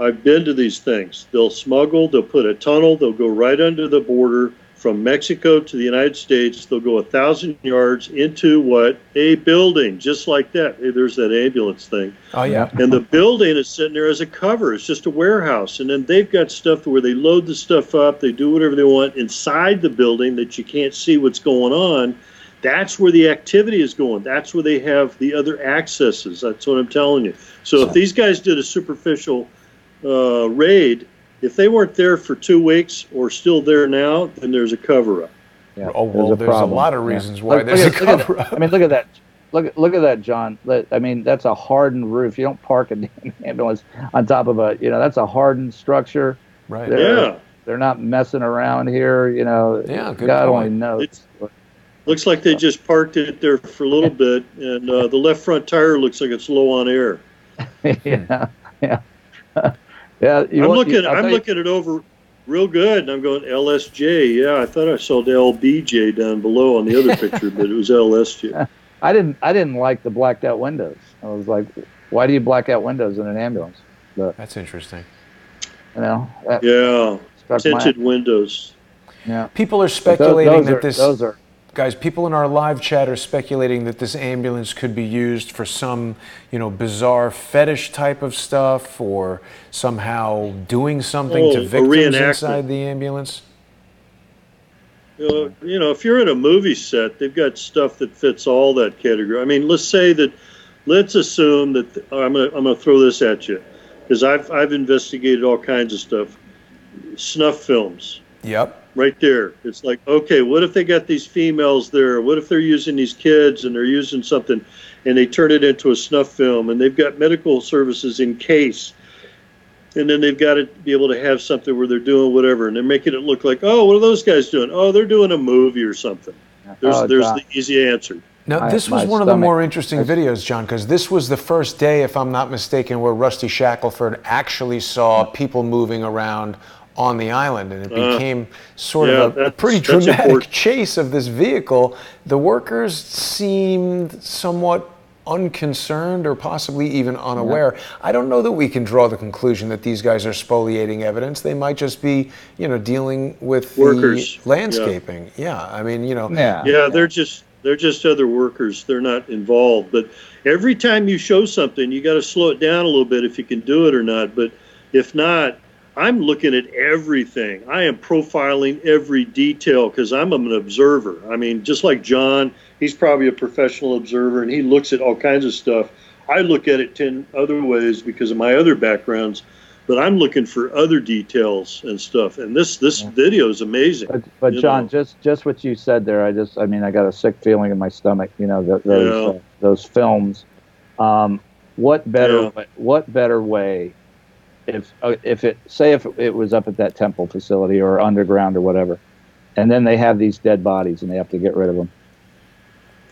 I've been to these things. They'll smuggle, they'll put a tunnel, they'll go right under the border from Mexico to the United States. They'll go 1,000 yards into what? A building, just like that. Hey, there's that ambulance thing. Oh, yeah. And the building is sitting there as a cover. It's just a warehouse. And then they've got stuff where they load the stuff up. They do whatever they want inside the building that you can't see what's going on. That's where the activity is going. That's where they have the other accesses. That's what I'm telling you. So if these guys did a superficial raid, if they weren't there for 2 weeks or still there now, then there's a cover-up. Yeah, oh, well, there's a lot of reasons why there's a cover-up. I mean, look at that. Look at that, John. I mean, that's a hardened roof. You don't park an ambulance on top of that's a hardened structure. Right. They're not messing around here. You know, God only knows. Looks like they just parked it there for a little bit, and the left front tire looks like it's low on air. Yeah. I'm looking it over real good, and I'm going LSJ. Yeah, I thought I saw the LBJ down below on the other picture, but it was LSJ. I didn't like the blacked out windows. I was like, why do you black out windows in an ambulance? But, that's interesting. You know. Tinted windows. Yeah. People are speculating that those are. Guys, people in our live chat are speculating that this ambulance could be used for some, bizarre fetish type of stuff, or somehow doing something to victims inside the ambulance. If you're in a movie set, they've got stuff that fits all that category. I mean, let's assume that I'm gonna throw this at you, because I've investigated all kinds of stuff. Snuff films. Yep. Right there. It's like, okay, what if they got these females there? What if they're using these kids and they're using something and they turn it into a snuff film, and they've got medical services in case, and then they've got to be able to have something where they're doing whatever, and they're making it look like, oh, what are those guys doing? Oh, they're doing a movie or something. There's the easy answer. Now, this was one of the more interesting videos, John, because this was the first day, if I'm not mistaken, where Rusty Shackleford actually saw people moving around on the island, and it became sort of a pretty dramatic chase of this vehicle. The workers seemed somewhat unconcerned or possibly even unaware. I don't know that we can draw the conclusion that these guys are spoliating evidence. They might just be, dealing with workers. The landscaping. I mean, they're just other workers. They're not involved. But every time you show something, you got to slow it down a little bit if you can do it or not. But if not, I'm looking at everything. I am profiling every detail because I'm an observer. I mean, just like John, he's probably a professional observer, and he looks at all kinds of stuff. I look at it 10 other ways because of my other backgrounds, but I'm looking for other details and stuff. And this video is amazing. But John, just what you said there, I got a sick feeling in my stomach. Those films. What better way? If it was up at that temple facility or underground or whatever, and then they have these dead bodies and they have to get rid of them.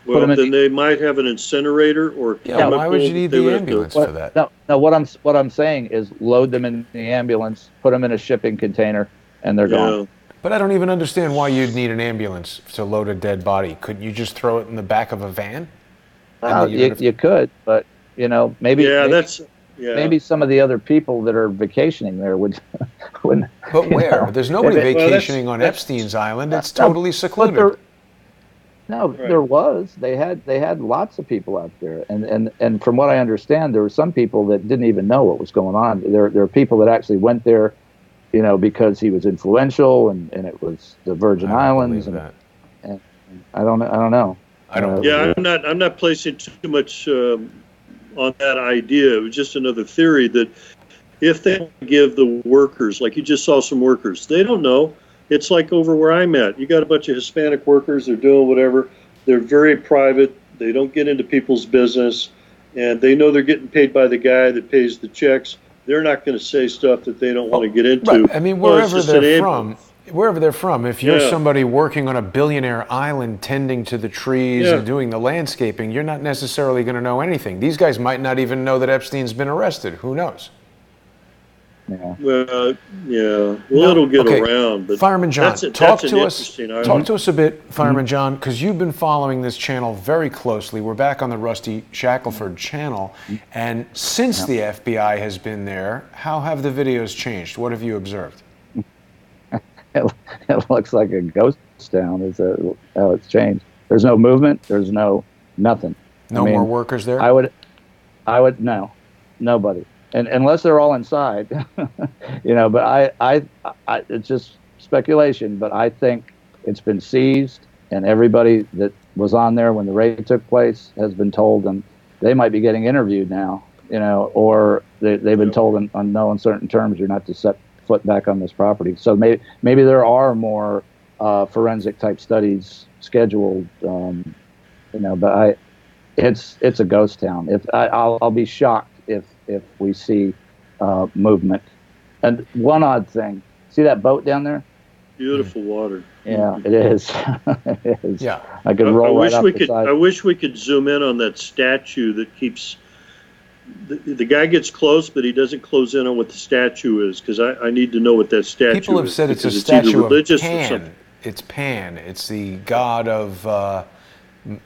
Well, then they might have an incinerator or chemical. Why would you need the ambulance for that? No. What I'm saying is load them in the ambulance, put them in a shipping container, and they're gone. But I don't even understand why you'd need an ambulance to load a dead body. Couldn't you just throw it in the back of a van? You could, but Yeah, maybe some of the other people that are vacationing there would. But where? There's nobody vacationing on that's Epstein's Island. It's totally secluded. There was. They had lots of people out there, and from what I understand, there were some people that didn't even know what was going on. There are people that actually went there, because he was influential, and it was the Virgin Islands, and I don't know. Yeah, I'm not placing too much on that idea. It was just another theory that if they give the workers, like you just saw some workers, they don't know. It's like over where I'm at. You got a bunch of Hispanic workers. They're doing whatever. They're very private. They don't get into people's business, and they know they're getting paid by the guy that pays the checks. They're not going to say stuff that they don't want to get into. Right. I mean, wherever they're from, if you're somebody working on a billionaire island tending to the trees and doing the landscaping, you're not necessarily going to know anything. These guys might not even know that Epstein's been arrested. Who knows? Yeah. Well, it'll get around. But Fireman John, talk to us a bit, Fireman John, because you've been following this channel very closely. We're back on the Rusty Shackleford channel, and since the FBI has been there, how have the videos changed? What have you observed? It looks like a ghost town. Is how it's changed. There's no movement. There's nothing. More workers there. I would no, nobody. And unless they're all inside, But I, it's just speculation. But I think it's been seized, and everybody that was on there when the raid took place has been told, and they might be getting interviewed now, or they've been told on no uncertain terms, you're not to set foot back on this property. So maybe there are more forensic type studies scheduled, But it's a ghost town. I'll be shocked if we see movement. And one odd thing, see that boat down there? Beautiful water. Yeah, it is. It is. Yeah, I could roll right off the side. I wish we could zoom in on that statue that keeps. The guy gets close, but he doesn't close in on what the statue is, because I need to know what that statue is. People have said it's a statue of Pan. It's Pan. It's the god of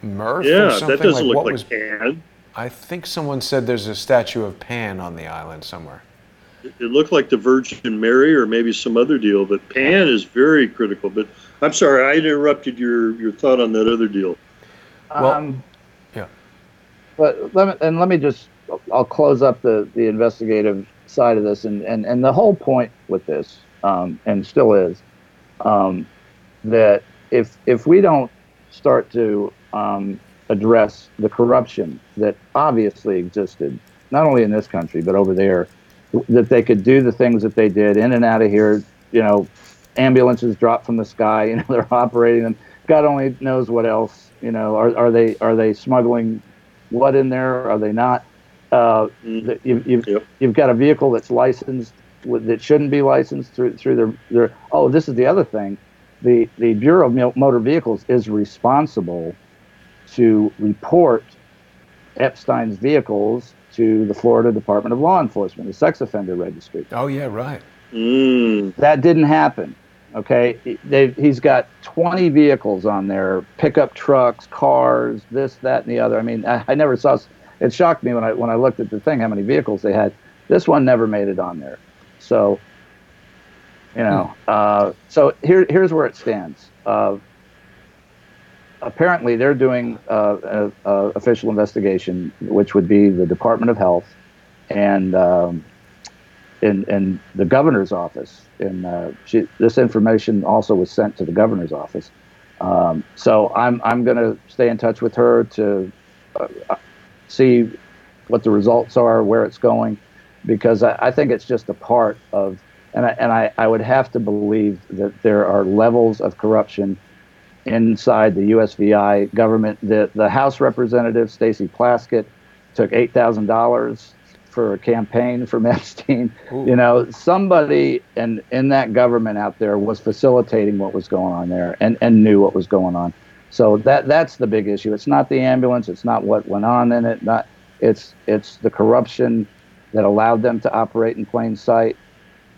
mirth or something. That doesn't look like Pan. I think someone said there's a statue of Pan on the island somewhere. It looked like the Virgin Mary or maybe some other deal, but Pan is very critical. But I'm sorry, I interrupted your thought on that other deal. Yeah. But let me just, I'll close up the investigative side of this, and the whole point with this, and still is, that if we don't start to address the corruption that obviously existed, not only in this country, but over there, that they could do the things that they did in and out of here, ambulances drop from the sky, they're operating them. God only knows what else, are they smuggling what in there? Are they not? You've got a vehicle that's licensed that shouldn't be licensed through their. Oh, this is the other thing. The Bureau of Motor Vehicles is responsible to report Epstein's vehicles to the Florida Department of Law Enforcement, the sex offender registry. Oh, yeah, right. That didn't happen. Okay, he's got 20 vehicles on there, pickup trucks, cars, this, that, and the other. I mean, I never saw. It shocked me when I looked at the thing how many vehicles they had. This one never made it on there. So, so here's where it stands. Apparently, they're doing an official investigation, which would be the Department of Health and the governor's office. And this information also was sent to the governor's office. So I'm going to stay in touch with her to see what the results are, where it's going, because I think it's just a part of, and I would have to believe that there are levels of corruption inside the USVI government. The House Representative, Stacey Plaskett, took $8,000 for a campaign from Epstein. Ooh. Somebody in that government out there was facilitating what was going on there and knew what was going on. So that's the big issue. It's not the ambulance. It's not what went on in it. It's the corruption that allowed them to operate in plain sight.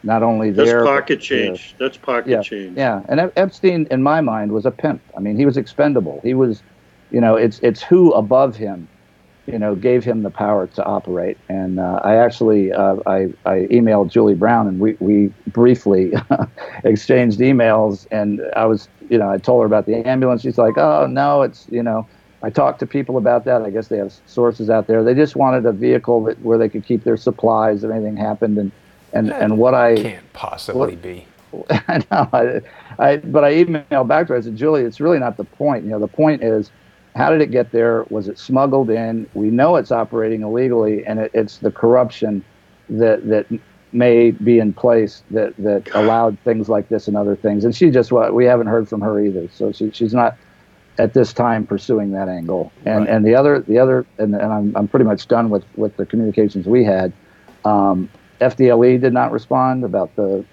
not only That's there. pocket change. That's pocket change. Yeah, and Epstein, in my mind, was a pimp. I mean, he was expendable. He was, it's who above him, gave him the power to operate. And I actually, I emailed Julie Brown, and we briefly exchanged emails. And I was, I told her about the ambulance. She's like, oh no, it's, I talked to people about that. I guess they have sources out there. They just wanted a vehicle where they could keep their supplies if anything happened. And what I can't possibly be. I know, but I emailed back to her. I said, Julie, it's really not the point. The point is, how did it get there? Was it smuggled in? We know it's operating illegally, and it's the corruption that may be in place that allowed things like this and other things. And we haven't heard from her either. So she's not at this time pursuing that angle. And right. and the other, and I'm pretty much done with the communications we had. FDLE did not respond about the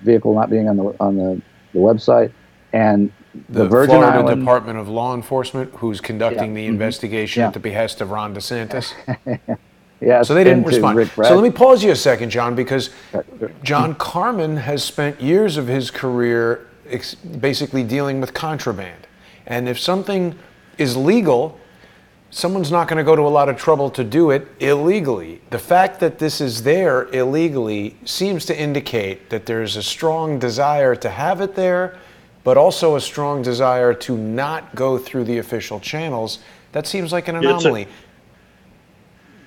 vehicle not being on the website, and the Virgin Florida Islands Department of Law Enforcement, who's conducting the investigation at the behest of Ron DeSantis. Yeah, so they didn't respond. So let me pause you a second, John, because John Carman has spent years of his career basically dealing with contraband. And if something is legal, someone's not going to go to a lot of trouble to do it illegally. The fact that this is there illegally seems to indicate that there's a strong desire to have it there, but also a strong desire to not go through the official channels. That seems like an anomaly.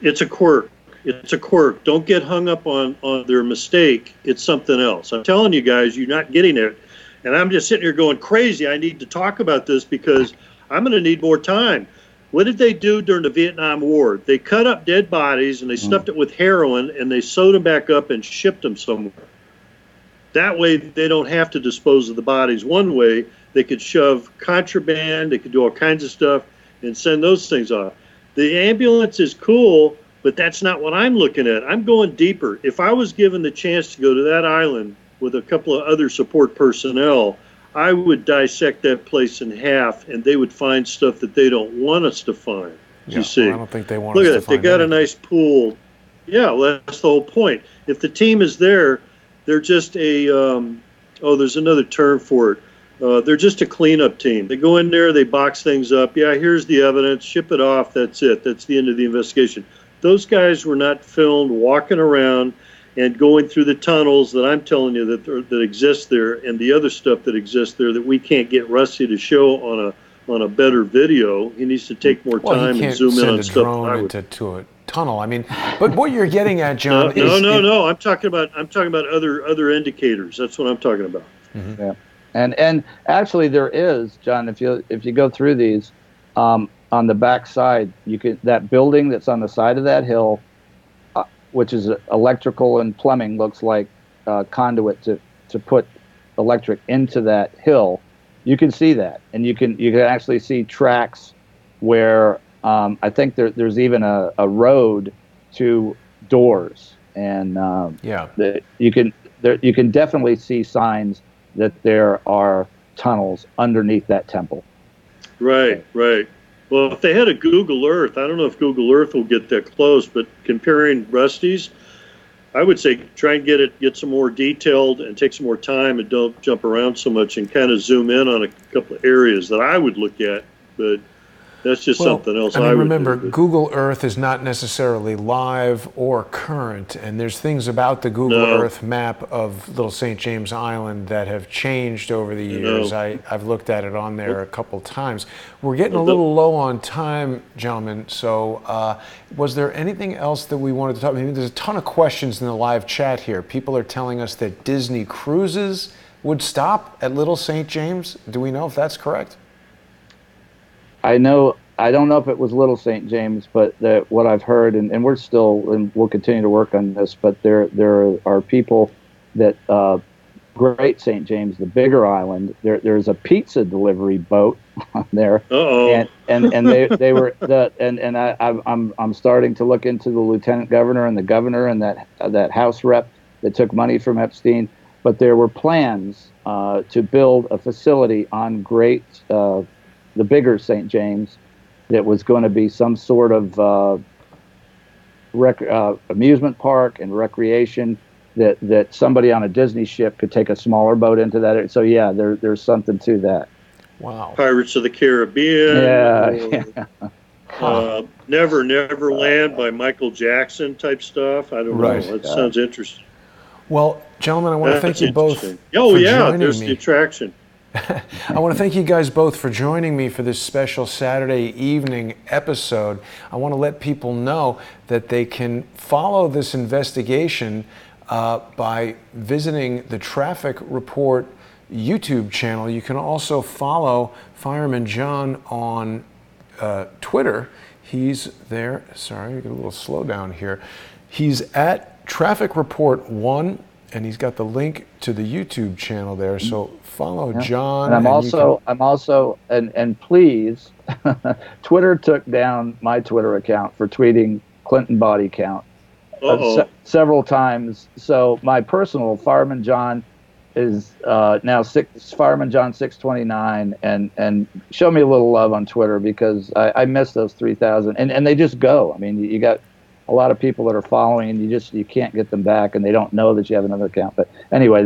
It's a quirk. It's a quirk. Don't get hung up on their mistake. It's something else. I'm telling you guys, you're not getting it. And I'm just sitting here going crazy. I need to talk about this because I'm going to need more time. What did they do during the Vietnam War? They cut up dead bodies and they stuffed it with heroin and they sewed them back up and shipped them somewhere. That way they don't have to dispose of the bodies one way. They could shove contraband, they could do all kinds of stuff and send those things off. The ambulance is cool, but that's not what I'm looking at. I'm going deeper. If I was given the chance to go to that island with a couple of other support personnel, I would dissect that place in half, and they would find stuff that they don't want us to find. You see? Well, I don't think they want us to find. Look at it. They got anything. A nice pool. Yeah, well, that's the whole point. If the team is there, they're just a there's another term for it. They're just a cleanup team. They go in there, they box things up. Yeah, here's the evidence. Ship it off. That's it. That's the end of the investigation. Those guys were not filmed walking around and going through the tunnels that I'm telling you that exist there, and the other stuff that exists there that we can't get Rusty to show on a better video. He needs to take more time and zoom in on stuff. To a tunnel. I mean, but what you're getting at, John, no. I'm talking about other indicators. That's what I'm talking about. Mm-hmm. Yeah, and actually there is, John. If you go through these, on the back side, that building that's on the side of that hill, which is electrical and plumbing, looks like conduit to put electric into that hill. You can see that, and you can actually see tracks where I think there's even a road to doors, and you can definitely see signs that there are tunnels underneath that temple. Right. Well, if they had a Google Earth, I don't know if Google Earth will get that close, but comparing Rusty's, I would say try and get some more detailed and take some more time and don't jump around so much and kind of zoom in on a couple of areas that I would look at, but that's just something else. I mean, remember, Google Earth is not necessarily live or current, and there's things about the Google Earth map of Little St. James Island that have changed over the years. I've looked at it on there a couple times. We're getting a little low on time, gentlemen, so was there anything else that we wanted to talk about? I mean, there's a ton of questions in the live chat here. People are telling us that Disney cruises would stop at Little St. James. Do we know if that's correct? I don't know if it was Little St. James, but what I've heard, and we'll continue to work on this, but there are people that Great St. James, the bigger island, there's a pizza delivery boat on there. Uh-oh. And they were I'm starting to look into the lieutenant governor and the governor and that House rep that took money from Epstein, but there were plans to build a facility on the bigger St. James that was going to be some sort of amusement park and recreation that somebody on a Disney ship could take a smaller boat into that area. So yeah, there's something to that. Wow. Pirates of the Caribbean. Yeah. Never Land by Michael Jackson type stuff. I don't know. That sounds interesting. Well, gentlemen, I want to thank you both. Oh, for yeah, joining there's me. the attraction. I want to thank you guys both for joining me for this special Saturday evening episode. I want to let people know that they can follow this investigation by visiting the Traffic Report YouTube channel. You can also follow Fireman John on Twitter. He's there. Sorry, get a little slow down here. He's at Traffic Report 1, and he's got the link to the YouTube channel there. So follow John. And and please, Twitter took down my Twitter account for tweeting Clinton body count several times. So my personal Fireman John is now Fireman John 629, and show me a little love on Twitter, because I miss those 3,000, and they just go. I mean, you got a lot of people that are following, and you can't get them back, and they don't know that you have another account. But anyway,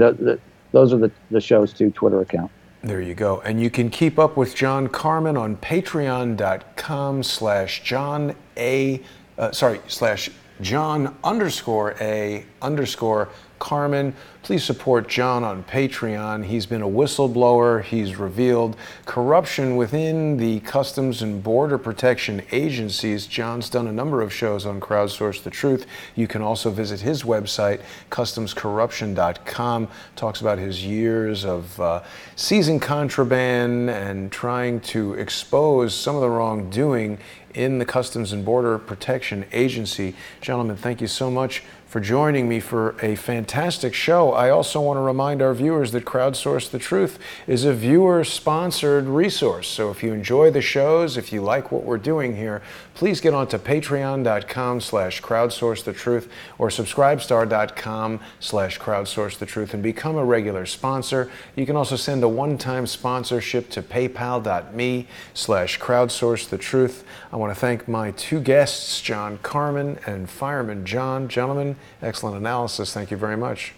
those are the show's two Twitter account. There you go. And you can keep up with John Carman on patreon.com/John_A_Carman. Please support John on Patreon. He's been a whistleblower. He's revealed corruption within the Customs and Border Protection agencies. John's done a number of shows on Crowdsource the Truth. You can also visit his website, customscorruption.com. Talks about his years of seizing contraband and trying to expose some of the wrongdoing in the Customs and Border Protection Agency. Gentlemen, thank you so much for joining me for a fantastic show. I also want to remind our viewers that Crowdsource the Truth is a viewer-sponsored resource. So if you enjoy the shows, if you like what we're doing here, please get onto patreon.com/crowdsourcethetruth or subscribestar.com/crowdsourcethetruth and become a regular sponsor. You can also send a one-time sponsorship to paypal.me/crowdsourcethetruth. I want to thank my two guests, John Carman and Fireman John. Gentlemen, excellent analysis. Thank you very much.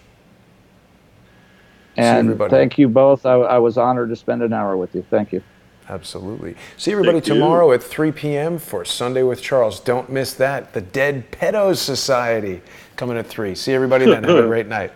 And thank you both. I was honored to spend an hour with you. Thank you. Absolutely. See everybody tomorrow at 3 p.m. for Sunday with Charles. Don't miss that. The Dead Pedos Society coming at 3. See everybody then. Have a great night.